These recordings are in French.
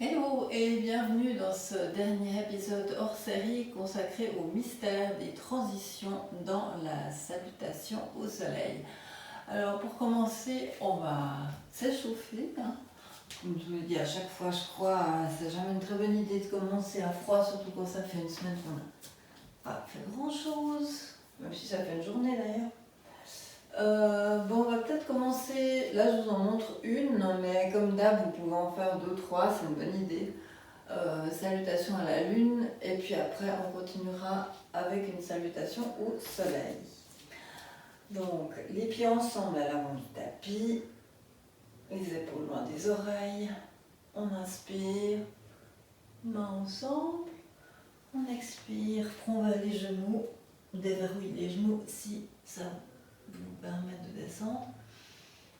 Hello et bienvenue dans ce dernier épisode hors série consacré au mystère des transitions dans la salutation au soleil. Alors pour commencer, on va s'échauffer. Comme je le dis à chaque fois, je crois, c'est jamais une très bonne idée de commencer à froid, surtout quand ça fait une semaine qu'on n'a pas fait grand chose, même si ça fait une journée d'ailleurs. Bon, on va peut-être commencer, là je vous en montre une, mais comme d'hab, vous pouvez en faire 2-3, c'est une bonne idée. Salutation à la lune, et puis après on continuera avec une salutation au soleil. Donc, les pieds ensemble à l'avant du tapis, les épaules loin des oreilles, on inspire, mains ensemble, on expire, front vers les genoux, déverrouille les genoux si ça vous permet de descendre.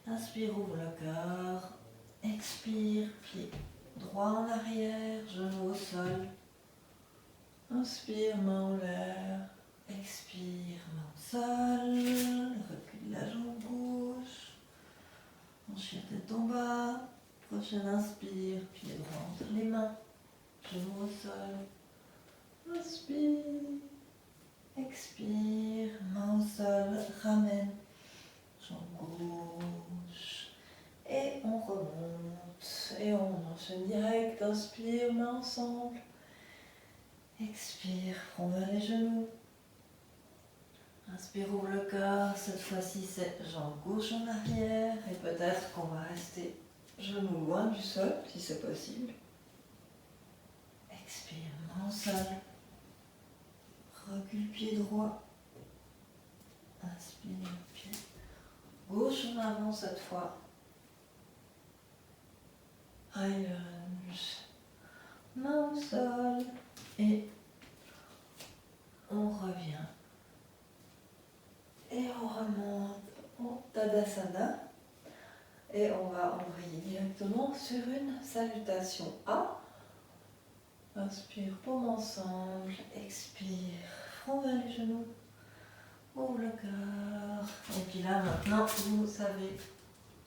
Inspire, ouvre le cœur, expire, pied droit en arrière, genou au sol. Inspire, main en l'air, expire, main au sol, recule la jambe gauche, ensuite tête en bas, prochaine inspire, pied droit entre les mains, genou au sol, inspire, expire, main au sol, ramène, jambe gauche, et on remonte, et on enchaîne direct, inspire, main ensemble. Expire, front vers les genoux. Inspire, ouvre le corps. Cette fois-ci, c'est jambe gauche en arrière. Et peut-être qu'on va rester genoux loin du sol, si c'est possible. Expire, main au sol. Recule pied droit. Inspire, pied gauche en avant cette fois. High lunge. Main au sol. Et on revient. Et on remonte au Tadasana. Et on va embrayer directement sur une salutation A. Inspire, paume ensemble. Expire, front vers les genoux. Ouvre le cœur. Et puis là, maintenant, vous savez.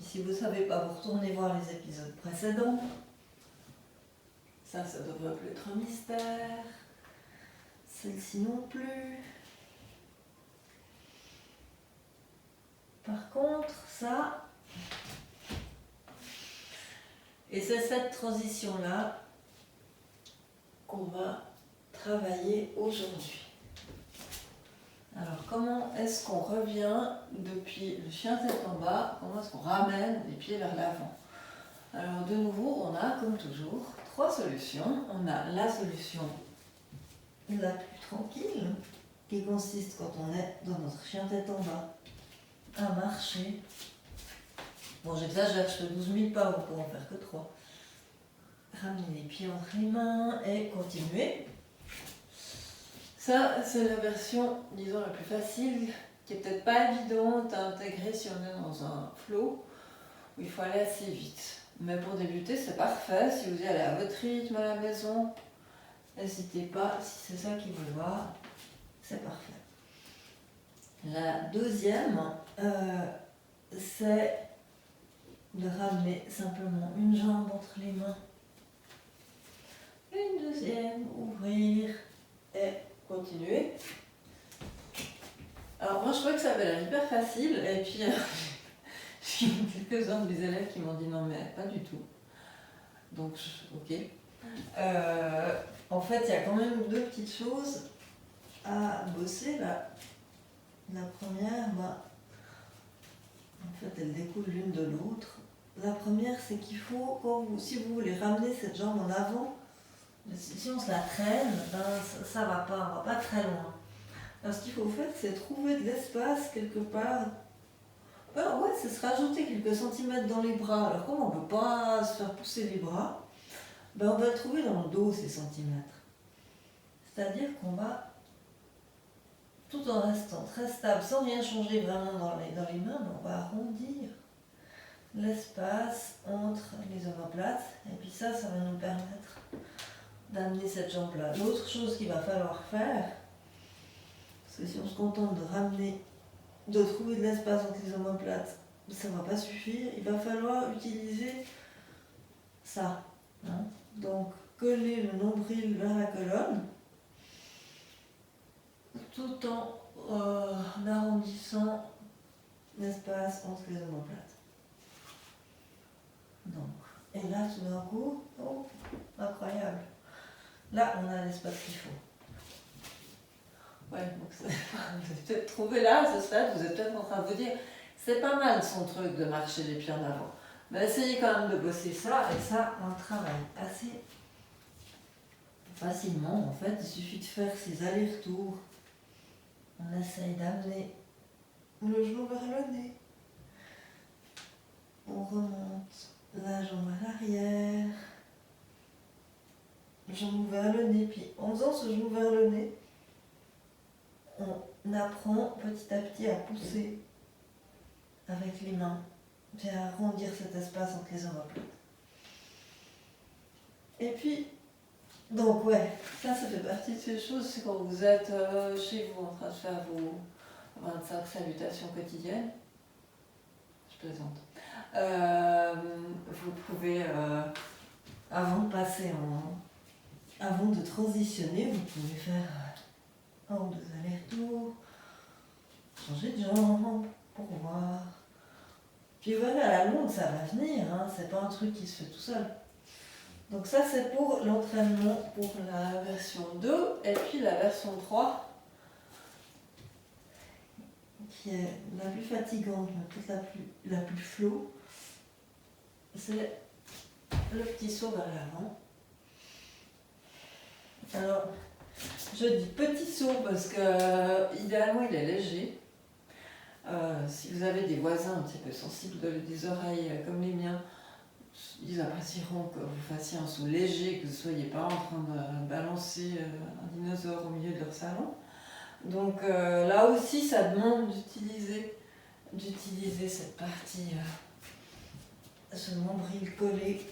Si vous ne savez pas, vous retournez voir les épisodes précédents. Ça devrait plus être un mystère. Celle-ci non plus. Par contre, ça... Et c'est cette transition-là qu'on va travailler aujourd'hui. Alors, comment est-ce qu'on revient depuis le chien tête en bas? Comment est-ce qu'on ramène les pieds vers l'avant? Alors, de nouveau, on a, comme toujours, 3 solutions. On a la solution la plus tranquille, qui consiste, quand on est dans notre chien tête en bas, à marcher. Bon, j'exagère, je fais 12 000 pas, on peut en faire que 3. Ramener les pieds entre les mains et continuer. Ça, c'est la version, disons, la plus facile, qui est peut-être pas évidente à intégrer si on est dans un flow où il faut aller assez vite. Mais pour débuter, c'est parfait. Si vous y allez à votre rythme à la maison, n'hésitez pas, si c'est ça qui vous va, c'est parfait. La deuxième, c'est de ramener simplement une jambe entre les mains. Une deuxième, ouvrir et continuer. Alors moi je trouvais que ça avait l'air hyper facile et puis j'ai eu quelques-uns de mes élèves qui m'ont dit non mais pas du tout. Donc ok. En fait il y a quand même 2 petites choses à bosser là. La première, en fait elles découlent l'une de l'autre. La première c'est qu'il faut, si vous voulez ramener cette jambe en avant, si on se la traîne, ça va pas, on va pas très loin. Alors ce qu'il faut faire, c'est trouver de l'espace quelque part. C'est se rajouter quelques centimètres dans les bras. Alors comme on ne peut pas se faire pousser les bras, on va le trouver dans le dos ces centimètres. C'est-à-dire qu'on va, tout en restant très stable, sans rien changer vraiment dans les mains, on va arrondir l'espace entre les omoplates. Et puis ça va nous permettre d'amener cette jambe-là. L'autre chose qu'il va falloir faire, parce que si on se contente de ramener, de trouver de l'espace entre les omoplates, ça ne va pas suffire. Il va falloir utiliser ça. Donc coller le nombril vers la colonne, tout en arrondissant l'espace entre les omoplates. Donc, et là tout d'un coup, oh, incroyable. Là, on a l'espace qu'il faut. Ouais, donc vous avez peut-être trouvé là, à ce stade, vous êtes peut-être en train de vous dire, c'est pas mal son truc de marcher les pieds en avant. Mais essayez quand même de bosser ça, et ça, on travaille assez facilement. En fait, il suffit de faire ces allers-retours. On essaye d'amener le genou vers le nez. On remonte la jambe à l'arrière. Le genou vers le nez. Puis en faisant ce genou vers le nez, on apprend petit à petit à pousser avec les mains, puis à arrondir cet espace entre les omoplates. Et puis, donc ouais, ça fait partie de ces choses, c'est quand vous êtes chez vous en train de faire vos 25 salutations quotidiennes. Je plaisante. Vous pouvez, avant de transitionner, vous pouvez faire un ou deux allers-retours, changer de jambe pour voir. Puis voilà, à la longue, ça va venir, hein, c'est pas un truc qui se fait tout seul. Donc ça, c'est pour l'entraînement pour la version 2, et puis la version 3, qui est la plus fatigante, mais peut-être la plus flow, c'est le petit saut vers l'avant. Alors, je dis petit saut parce que idéalement il est léger. Si vous avez des voisins un petit peu sensibles des oreilles comme les miens, ils apprécieront que vous fassiez un saut léger, que vous ne soyez pas en train de balancer un dinosaure au milieu de leur salon. Donc là aussi, ça demande d'utiliser cette partie, ce nombril collé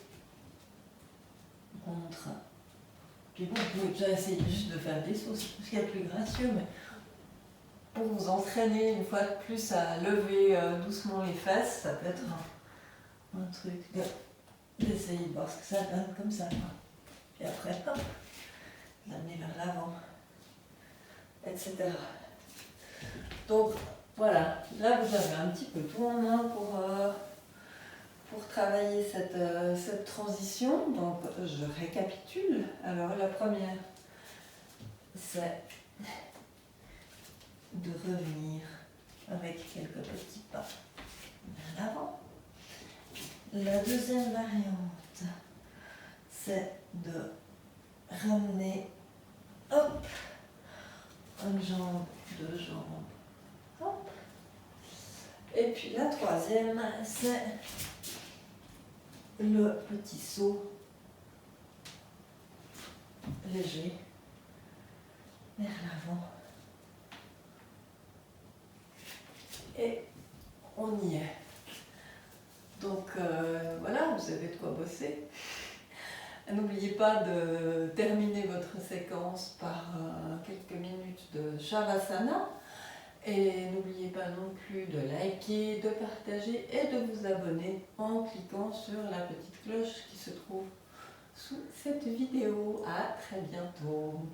contre. Puis bon, vous pouvez déjà essayer juste de faire des sauts, c'est tout ce qu'il y a de plus gracieux, mais pour vous entraîner une fois de plus à lever doucement les fesses, ça peut être un truc d'essayer de voir ce que ça donne comme ça. Et après, hop, l'amener vers l'avant, etc. Donc voilà, là vous avez un petit peu tout en main pour travailler cette transition. Donc je récapitule. Alors la première, c'est de revenir avec quelques petits pas vers l'avant. La deuxième variante, c'est de ramener, hop, une jambe, deux jambes, hop. Et puis la troisième, c'est le petit saut léger vers l'avant. Et on y est. Donc voilà, vous avez de quoi bosser. N'oubliez pas de terminer votre séquence par quelques minutes de Shavasana. Et n'oubliez pas non plus de liker, de partager et de vous abonner en cliquant sur la petite cloche qui se trouve sous cette vidéo. À très bientôt.